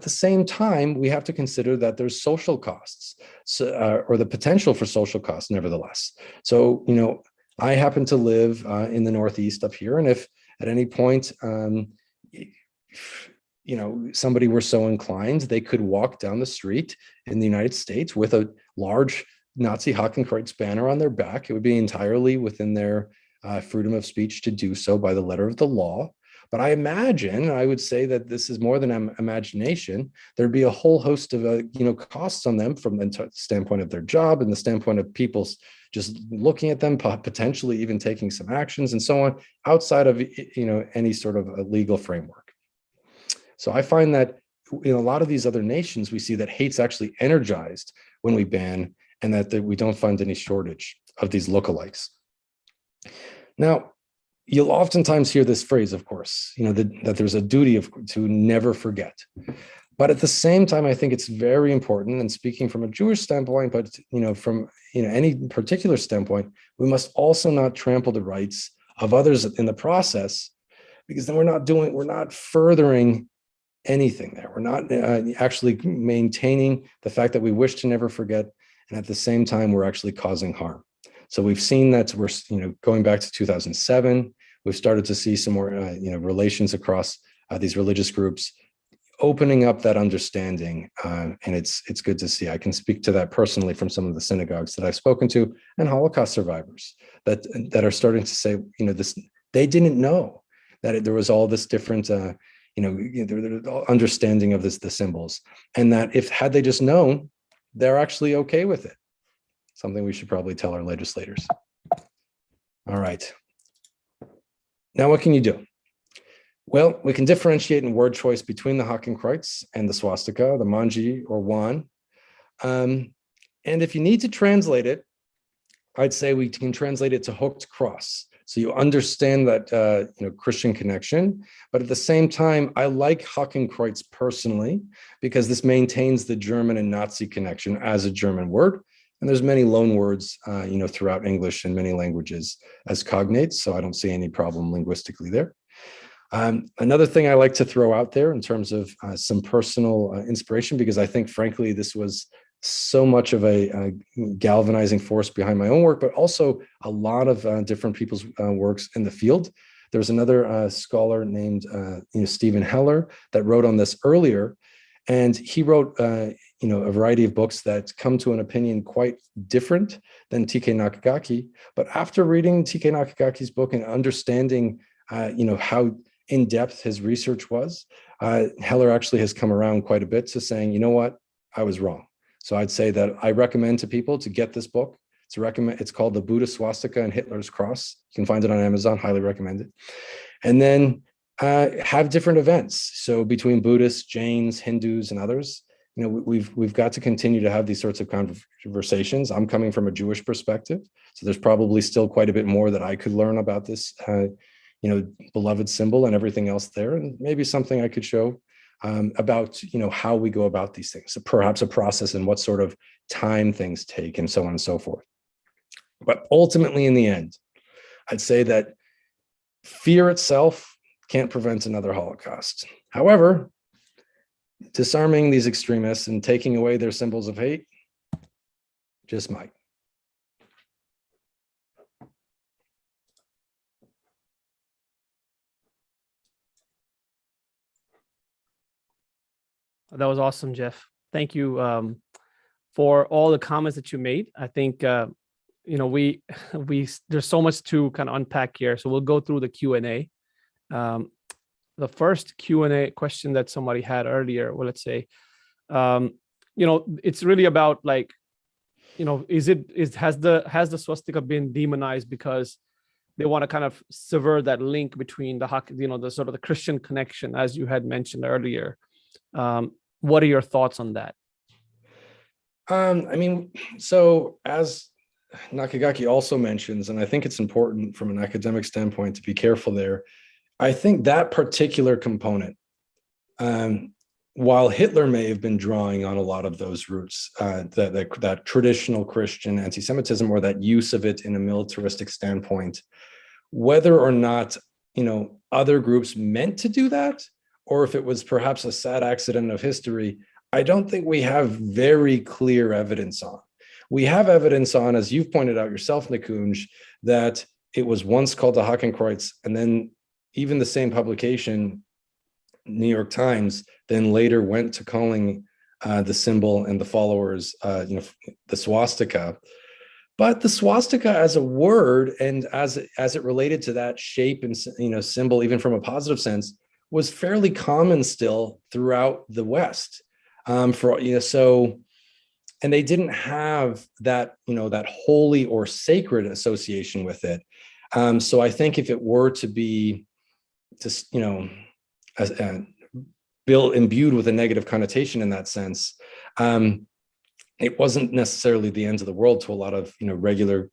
the same time, we have to consider that there's social costs, or the potential for social costs, nevertheless. So, I happen to live in the Northeast up here, and if at any point, somebody were so inclined, they could walk down the street in the United States with a large Nazi Hakenkreuz banner on their back. It would be entirely within their freedom of speech to do so by the letter of the law. But I imagine, I would say that this is more than imagination, there'd be a whole host of costs on them from the standpoint of their job and the standpoint of people just looking at them, potentially even taking some actions and so on, outside of any sort of a legal framework. So I find that in a lot of these other nations, we see that hate's actually energized when we ban, and that we don't find any shortage of these lookalikes. Now, you'll oftentimes hear this phrase, of course, that there's a duty to never forget. But at the same time, I think it's very important, and speaking from a Jewish standpoint, but from any particular standpoint, we must also not trample the rights of others in the process, because then we're not furthering anything there. We're not actually maintaining the fact that we wish to never forget, and at the same time, we're actually causing harm. So we've seen that we're going back to 2007. We've started to see some more relations across these religious groups, opening up that understanding, and it's good to see. I can speak to that personally from some of the synagogues that I've spoken to, and Holocaust survivors that are starting to say, they didn't know that there was all this different understanding of the symbols, and that had they just known, they're actually okay with it. Something we should probably tell our legislators. All right. Now, what can you do? Well, we can differentiate in word choice between the Hakenkreuz and the swastika, the manji or wan. And if you need to translate it, I'd say we can translate it to hooked cross. So you understand that Christian connection, but at the same time, I like Hakenkreuz personally because this maintains the German and Nazi connection as a German word. And there's many loan words, throughout English and many languages as cognates, so I don't see any problem linguistically there. Another thing I like to throw out there in terms of some personal inspiration, because I think, frankly, this was so much of a galvanizing force behind my own work, but also a lot of different people's works in the field. There's another scholar named Stephen Heller that wrote on this earlier, And he wrote, a variety of books that come to an opinion quite different than T.K. Nakagaki. But after reading T.K. Nakagaki's book and understanding, how in-depth his research was, Heller actually has come around quite a bit to saying, you know what, I was wrong. So I'd say that I recommend to people to get this book. It's called The Buddhist Swastika and Hitler's Cross. You can find it on Amazon, highly recommend it. And then have different events. So between Buddhists, Jains, Hindus, and others, we've got to continue to have these sorts of conversations. I'm coming from a Jewish perspective, so there's probably still quite a bit more that I could learn about this, beloved symbol and everything else there, and maybe something I could show about, how we go about these things, so perhaps a process and what sort of time things take, and so on and so forth. But ultimately, in the end, I'd say that fear itself can't prevent another Holocaust. However, disarming these extremists and taking away their symbols of hate just might. That was awesome, Jeff. Thank you for all the comments that you made. I think there's so much to kind of unpack here. So we'll go through the Q&A. The first Q&A question that somebody had earlier, well, let's say, it's really about has the swastika been demonized because they want to kind of sever that link between the sort of the Christian connection, as you had mentioned earlier. What are your thoughts on that? So as Nakagaki also mentions, and I think it's important from an academic standpoint to be careful there, I think that particular component, while Hitler may have been drawing on a lot of those roots, that traditional Christian anti-Semitism, or that use of it in a militaristic standpoint, whether or not, other groups meant to do that, or if it was perhaps a sad accident of history, I don't think we have very clear evidence on. We have evidence on, as you've pointed out yourself, Nikunj, that it was once called the Hakenkreuz, and then even the same publication, New York Times, then later went to calling the symbol and the followers, the swastika. But the swastika as a word, and as it related to that shape and symbol, even from a positive sense, was fairly common still throughout the West. And they didn't have that, that holy or sacred association with it. So I think if it were to be just, imbued with a negative connotation in that sense, it wasn't necessarily the end of the world to a lot of, regular,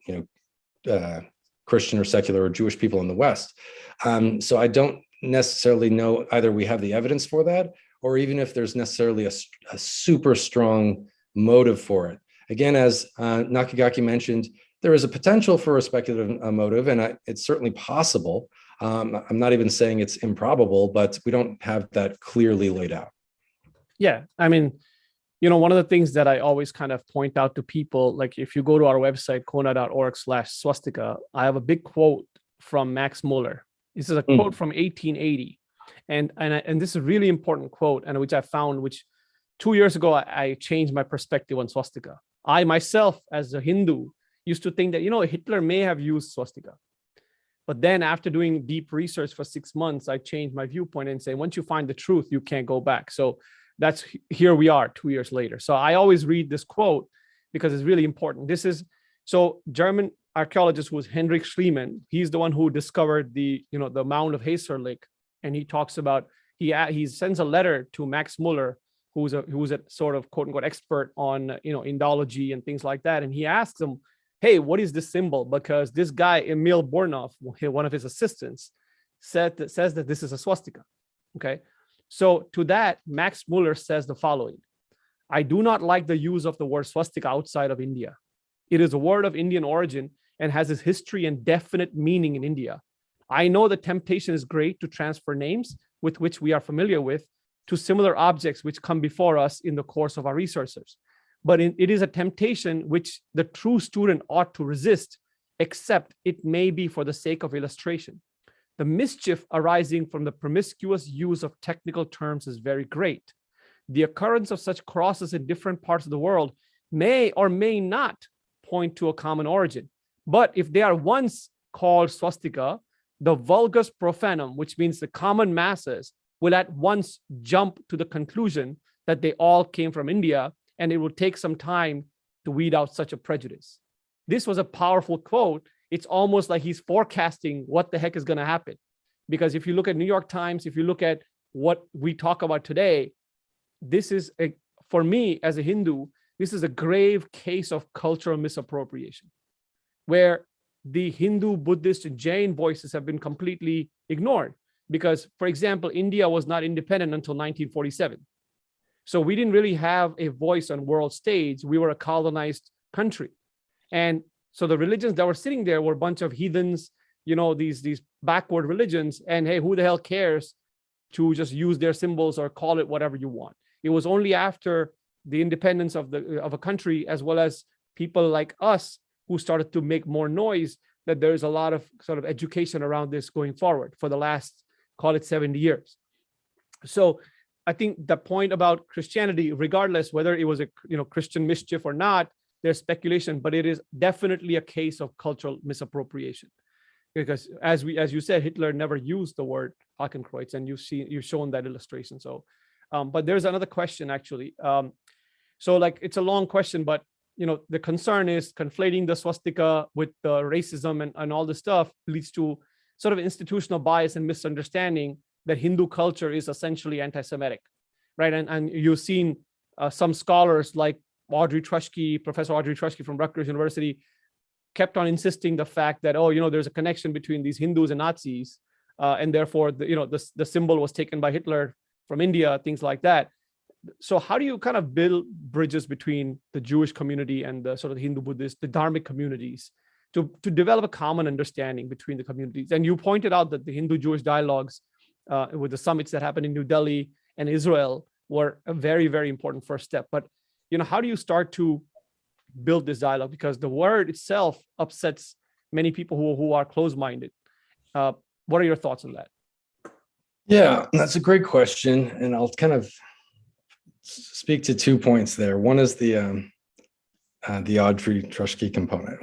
Christian or secular or Jewish people in the West. So I don't necessarily know either we have the evidence for that, or even if there's necessarily a super strong motive for it. Again, as Nakagaki mentioned, there is a potential for a speculative motive, and it's certainly possible. I'm not even saying it's improbable, but we don't have that clearly laid out. Yeah, one of the things that I always kind of point out to people, like if you go to our website, cohna.org/swastika, I have a big quote from Max Muller. This is a quote from 1880. And this is a really important quote, and which I found, which 2 years ago, I changed my perspective on swastika. I myself, as a Hindu, used to think that, Hitler may have used swastika. But then after doing deep research for 6 months, I changed my viewpoint and say, once you find the truth, you can't go back. So here we are 2 years later. So I always read this quote because it's really important. German archaeologist who was Heinrich Schliemann, he's the one who discovered the mound of Haserlik. And he talks about, he sends a letter to Max Muller, who's a sort of quote unquote expert on, Indology and things like that. And he asks him, hey, what is this symbol? Because this guy, Emil Bornoff, one of his assistants, says that this is a swastika. Okay. So to that, Max Muller says the following: I do not like the use of the word swastika outside of India. It is a word of Indian origin and has its history and definite meaning in India. I know the temptation is great to transfer names with which we are familiar with to similar objects which come before us in the course of our researches. But it is a temptation which the true student ought to resist, except it may be for the sake of illustration. The mischief arising from the promiscuous use of technical terms is very great. the occurrence of such crosses in different parts of the world may or may not point to a common origin. But if they are once called swastika, the vulgus profanum, which means the common masses, will at once jump to the conclusion that they all came from India, and it will take some time to weed out such a prejudice. This was a powerful quote. It's almost like he's forecasting what the heck is going to happen. Because if you look at New York Times, if you look at what we talk about today, this is, for me as a Hindu, this is a grave case of cultural misappropriation, where the Hindu, Buddhist, and Jain voices have been completely ignored. Because, for example, India was not independent until 1947. So we didn't really have a voice on world stage. We were a colonized country. And so the religions that were sitting there were a bunch of heathens, these backward religions. And hey, who the hell cares to just use their symbols or call it whatever you want? It was only after the independence of a country, as well as people like us who started to make more noise, that there's a lot of sort of education around this going forward for the last, call it 70 years. So I think the point about Christianity, regardless whether it was a Christian mischief or not, there's speculation, but it is definitely a case of cultural misappropriation. Because as you said, Hitler never used the word Hakenkreuz, and you've shown that illustration. So, but there's another question actually. So like it's a long question, but the concern is conflating the swastika with the racism and all this stuff leads to sort of institutional bias and misunderstanding that Hindu culture is essentially anti-Semitic, right? And you've seen some scholars like Professor Audrey Truschke from Rutgers University kept on insisting the fact that, there's a connection between these Hindus and Nazis, and therefore the symbol was taken by Hitler from India, things like that. So how do you kind of build bridges between the Jewish community and the sort of Hindu, Buddhist, the Dharmic communities to develop a common understanding between the communities? And you pointed out that the Hindu-Jewish dialogues with the summits that happened in New Delhi and Israel were a very, very important first step. But, how do you start to build this dialogue? Because the word itself upsets many people who are closed-minded. What are your thoughts on that? Yeah, that's a great question. And I'll kind of speak to 2 points there. One is the Audrey Truschke component,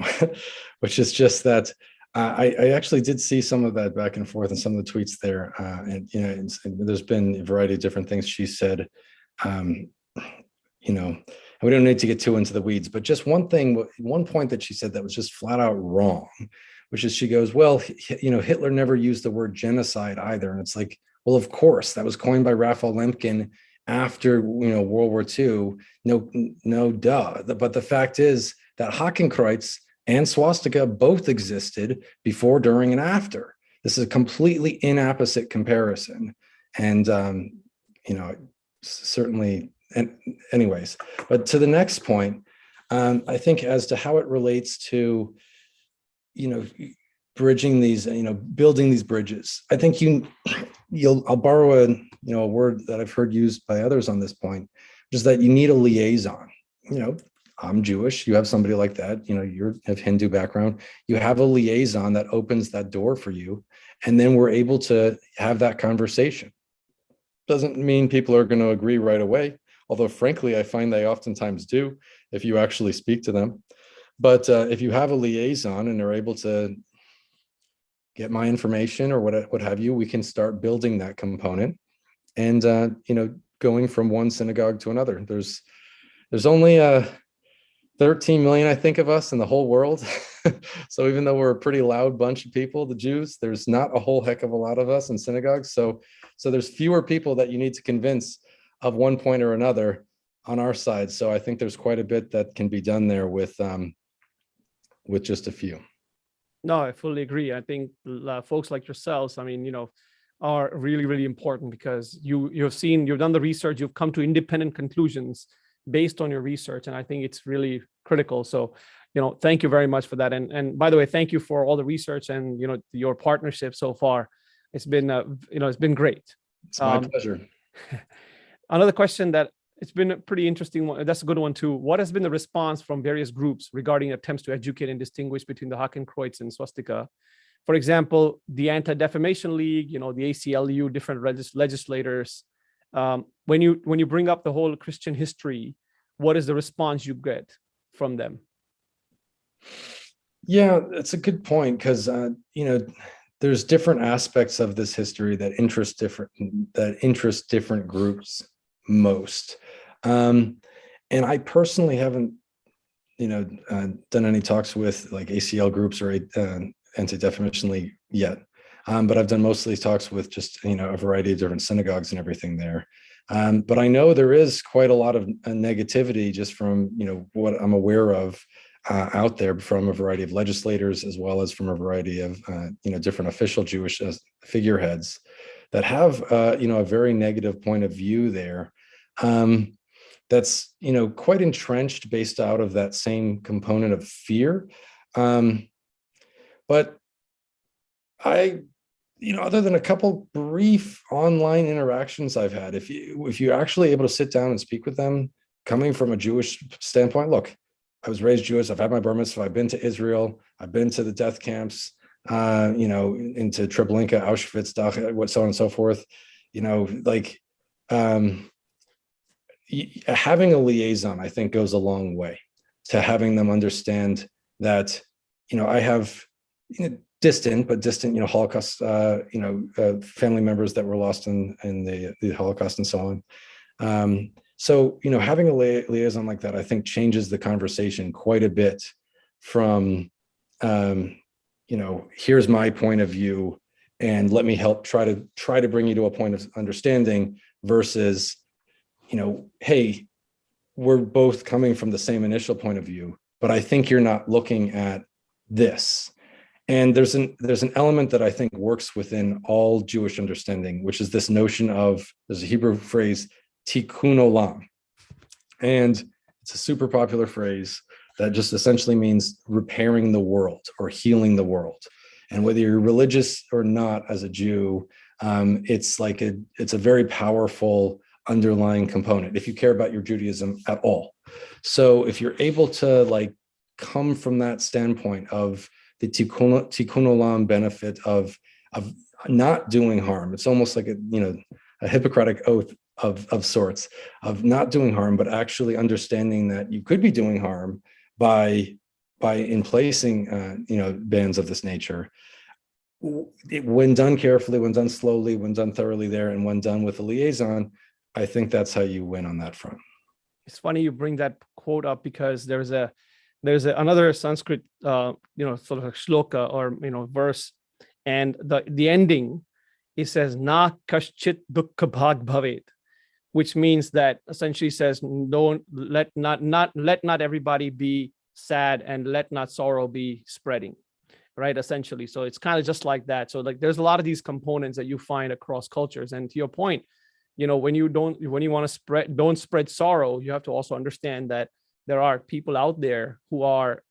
which is just that I actually did see some of that back and forth in some of the tweets there. And there's been a variety of different things she said. We don't need to get too into the weeds, but just one point that she said that was just flat out wrong, which is she goes, well, Hitler never used the word genocide either. And it's like, well, of course, that was coined by Raphael Lemkin after, World War II. No, duh. But the fact is that Hakenkreuz and swastika both existed before, during, and after. This is a completely inapposite comparison. And, certainly, and anyways, but to the next point, I think as to how it relates to, bridging these, building these bridges, I think I'll borrow a word that I've heard used by others on this point, which is that you need a liaison. I'm Jewish, you have somebody like that, you're of Hindu background, you have a liaison that opens that door for you. And then we're able to have that conversation. Doesn't mean people are going to agree right away. Although, frankly, I find they oftentimes do if you actually speak to them. But if you have a liaison and they're able to get my information or what have you, we can start building that component and, going from one synagogue to another. There's only 13 million, I think, of us in the whole world. So even though we're a pretty loud bunch of people, the Jews, there's not a whole heck of a lot of us in synagogues. So there's fewer people that you need to convince of one point or another on our side. So I think there's quite a bit that can be done there with just a few. No, I fully agree. I think folks like yourselves, are really, really important because you've done the research, you've come to independent conclusions based on your research. And I think it's really critical. So, thank you very much for that. And by the way, thank you for all the research and, your partnership so far. It's been, it's been great. It's my pleasure. Another question that it's been a pretty interesting one. That's a good one too. What has been the response from various groups regarding attempts to educate and distinguish between the Hakenkreuz and swastika? For example, the Anti-Defamation League, the ACLU, different legislators, When you bring up the whole Christian history, what is the response you get from them? Yeah, that's a good point, because there's different aspects of this history that interest different groups most. And I personally haven't done any talks with like ACL groups or Anti-Defamation League yet, but I've done mostly talks with just a variety of different synagogues and everything there. But I know there is quite a lot of negativity just from what I'm aware of out there from a variety of legislators, as well as from a variety of different official Jewish figureheads that have a very negative point of view there. That's quite entrenched based out of that same component of fear. But I, other than a couple brief online interactions I've had, if you're actually able to sit down and speak with them, coming from a Jewish standpoint, look, I was raised Jewish. I've had my bar mitzvah. I've been to Israel. I've been to the death camps, into Treblinka, Auschwitz, so on and so forth. Having a liaison, I think, goes a long way to having them understand that, I have distant Holocaust, family members that were lost in the Holocaust and so on. So, having a liaison like that, I think, changes the conversation quite a bit from, here's my point of view, and let me help try to bring you to a point of understanding, versus, hey, we're both coming from the same initial point of view, but I think you're not looking at this. And there's an element that I think works within all Jewish understanding, which is this notion of, there's a Hebrew phrase, tikkun olam. And it's a super popular phrase that just essentially means repairing the world or healing the world. And whether you're religious or not as a Jew, it's a very powerful underlying component if you care about your Judaism at all. So if you're able to come from that standpoint of the tikkun olam benefit of not doing harm, it's almost like a Hippocratic oath of sorts, of not doing harm, but actually understanding that you could be doing harm by in placing bans of this nature. When done carefully, when done slowly, when done thoroughly there, and when done with a liaison, I think that's how you win on that front. It's funny you bring that quote up, because there's another Sanskrit sort of a shloka or verse, and the ending, it says na kaschit dukkha bhag bhavet, which means that essentially says, don't let not everybody be sad, and let not sorrow be spreading, right? Essentially. So it's kind of just like that. So there's a lot of these components that you find across cultures. And to your point, when you want to don't spread sorrow, you have to also understand that there are people out there who are,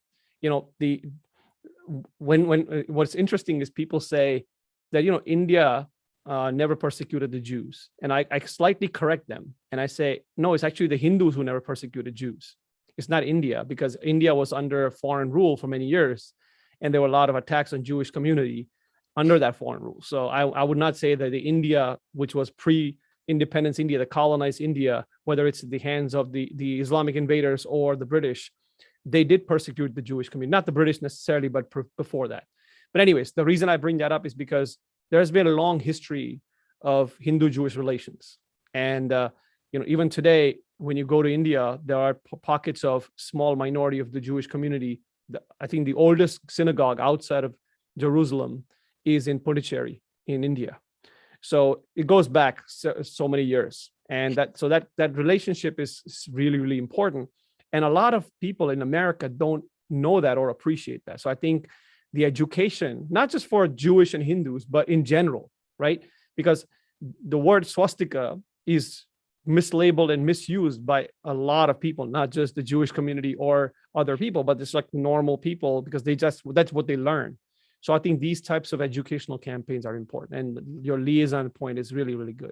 what's interesting is people say that, India never persecuted the Jews. And I slightly correct them. And I say, no, it's actually the Hindus who never persecuted Jews. It's not India, because India was under foreign rule for many years. And there were a lot of attacks on Jewish community under that foreign rule. So I would not say that the India, which was pre-independence India, the colonized India, whether it's the hands of the Islamic invaders or the British, they did persecute the Jewish community. Not the British necessarily, but before that. But anyways, the reason I bring that up is because there's been a long history of Hindu-Jewish relations. And, even today, when you go to India, there are pockets of small minority of the Jewish community. I think the oldest synagogue outside of Jerusalem is in Pondicherry in India. So it goes back so many years. And that relationship is really, really important. And a lot of people in America don't know that or appreciate that. So I think the education, not just for Jewish and Hindus, but in general, right? Because the word swastika is mislabeled and misused by a lot of people, not just the Jewish community or other people, but it's like normal people, because that's what they learn. So I think these types of educational campaigns are important. And your liaison point is really, really good.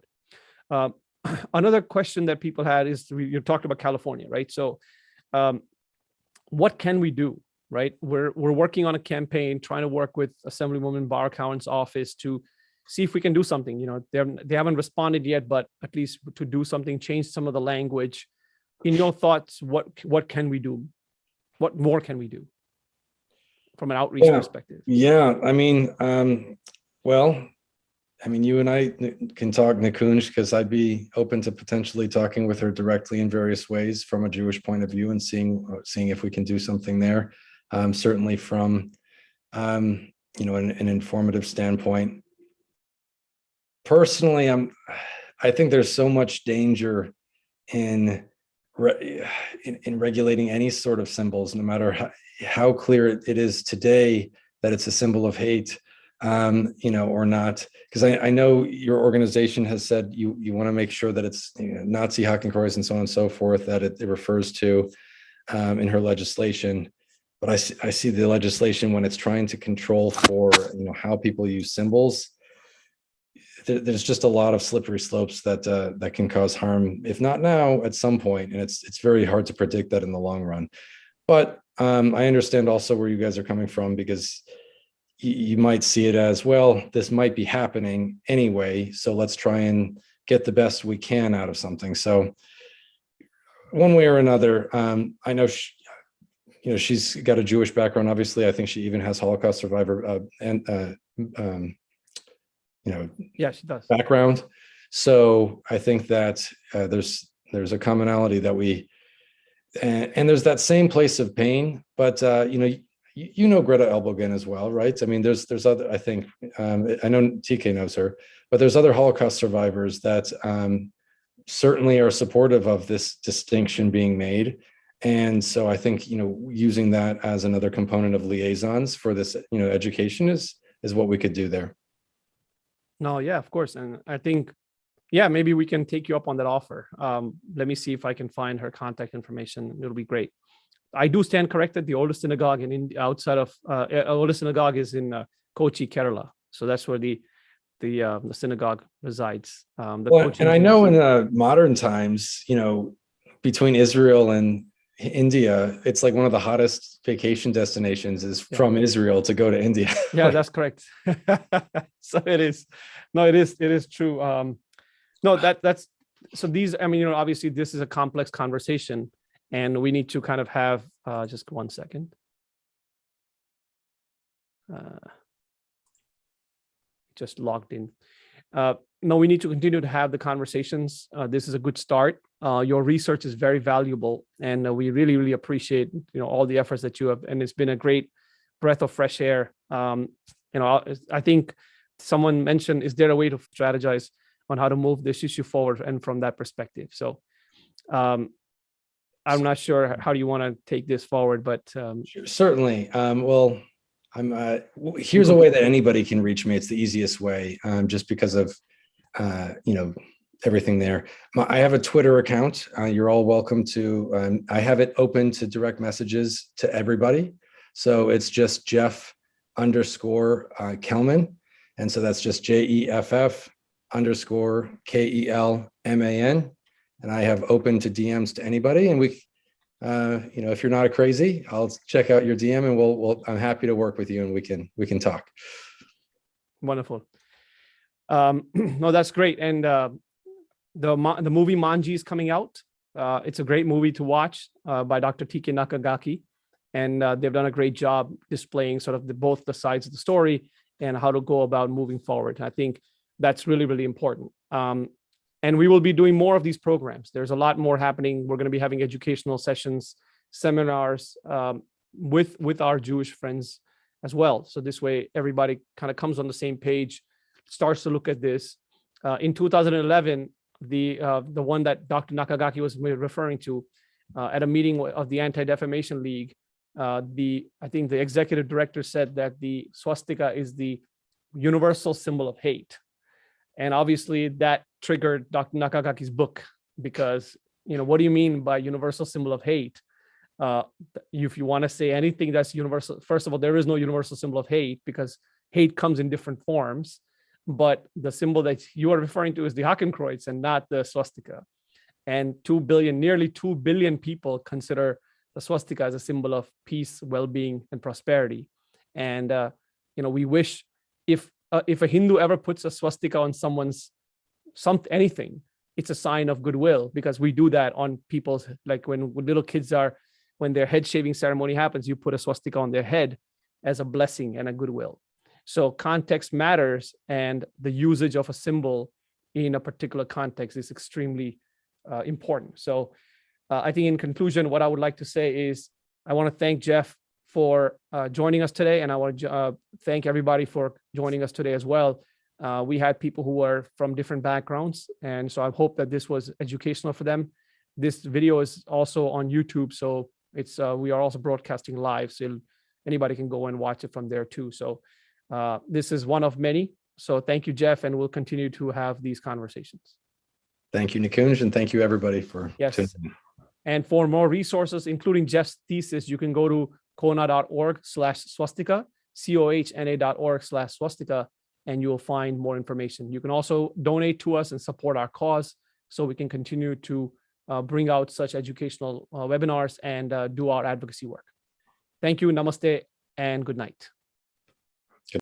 Another question that people had is, you talked about California, right? So what can we do, right? We're working on a campaign, trying to work with Assemblywoman Barr Cowan's office to see if we can do something. They haven't responded yet, but at least to do something, change some of the language. In your thoughts, what can we do? What more can we do from an outreach perspective? Yeah, I mean, you and I can talk, Nikunj, because I'd be open to potentially talking with her directly in various ways from a Jewish point of view and seeing if we can do something there. Certainly from an informative standpoint. Personally, I think there's so much danger in regulating any sort of symbols, no matter how clear it is today that it's a symbol of hate, or not. Because I know your organization has said you want to make sure that it's Nazi Hakenkreuz and so on and so forth that it refers to in her legislation. But I see the legislation when it's trying to control for how people use symbols. There's just a lot of slippery slopes that can cause harm, if not now, at some point. And it's very hard to predict that in the long run. But I understand also where you guys are coming from, because you might see it as, well, this might be happening anyway, so let's try and get the best we can out of something. So one way or another, I know she's got a Jewish background. Obviously, I think she even has Holocaust survivor yeah, she does. Background. So I think that there's a commonality that and there's that same place of pain, but Greta Elbogen as well, right? I mean, there's other, I think, I know TK knows her, but there's other Holocaust survivors that certainly are supportive of this distinction being made. And so I think, using that as another component of liaisons for this, education is what we could do there. No, yeah, of course. And I think, maybe we can take you up on that offer. Let me see if I can find her contact information. It'll be great. I do stand corrected. The oldest synagogue oldest synagogue is in Kochi, Kerala. So that's where the synagogue resides. And I know in modern times, between Israel and India, it's like one of the hottest vacation destinations is from Israel to go to India. Yeah, that's correct. So it is. No, it is true. That's so these, obviously this is a complex conversation, and we need to kind of have just 1 second. Just logged in. No, we need to continue to have the conversations. This is a good start. Your research is very valuable, and we really, really appreciate all the efforts that you have. And it's been a great breath of fresh air. I think someone mentioned, is there a way to strategize on how to move this issue forward, and from that perspective? So I'm not sure how do you want to take this forward, but certainly. Well, here's a way that anybody can reach me. It's the easiest way, just because of everything there. I have a Twitter account. You're all welcome to. I have it open to direct messages to everybody. So it's just Jeff_Kelman, and so that's just JEFF_KELMAN, and I have open to DMs to anybody. And we, if you're not a crazy, I'll check out your DM, and I'm happy to work with you, and we can talk. Wonderful. No, that's great. And the movie Manji is coming out. It's a great movie to watch by Dr. T.K. Nakagaki, and they've done a great job displaying sort of both the sides of the story and how to go about moving forward. I think that's really, really important. And we will be doing more of these programs. There's a lot more happening. We're going to be having educational sessions, seminars with our Jewish friends as well. So this way, everybody kind of comes on the same page, starts to look at this. In 2011, the one that Dr. Nakagaki was referring to at a meeting of the Anti-Defamation League, I think the executive director said that the swastika is the universal symbol of hate. And obviously that triggered Dr. Nakagaki's book, because, what do you mean by universal symbol of hate? If you want to say anything that's universal, first of all, there is no universal symbol of hate, because hate comes in different forms. But the symbol that you are referring to is the Hakenkreuz and not the swastika. And nearly 2 billion people consider the swastika as a symbol of peace, well-being, and prosperity. And, we wish, if if a Hindu ever puts a swastika on someone's anything, it's a sign of goodwill, because we do that on people's, like when little kids when their head shaving ceremony happens, you put a swastika on their head as a blessing and a goodwill. So context matters, and the usage of a symbol in a particular context is extremely important. So I think in conclusion, what I would like to say is I want to thank Jeff for joining us today, and I want to thank everybody for joining us today as well. We had people who were from different backgrounds, and so I hope that this was educational for them. This video is also on YouTube, so it's we are also broadcasting live, so anybody can go and watch it from there too. So this is one of many. So thank you, Jeff, and we'll continue to have these conversations. Thank you, Nikunj, and thank you everybody for tuning in. And for more resources, including Jeff's thesis, you can go to cohna.org/swastika, cohna.org/swastika, and you'll find more information. You can also donate to us and support our cause so we can continue to bring out such educational webinars and do our advocacy work. Thank you, namaste, and good night.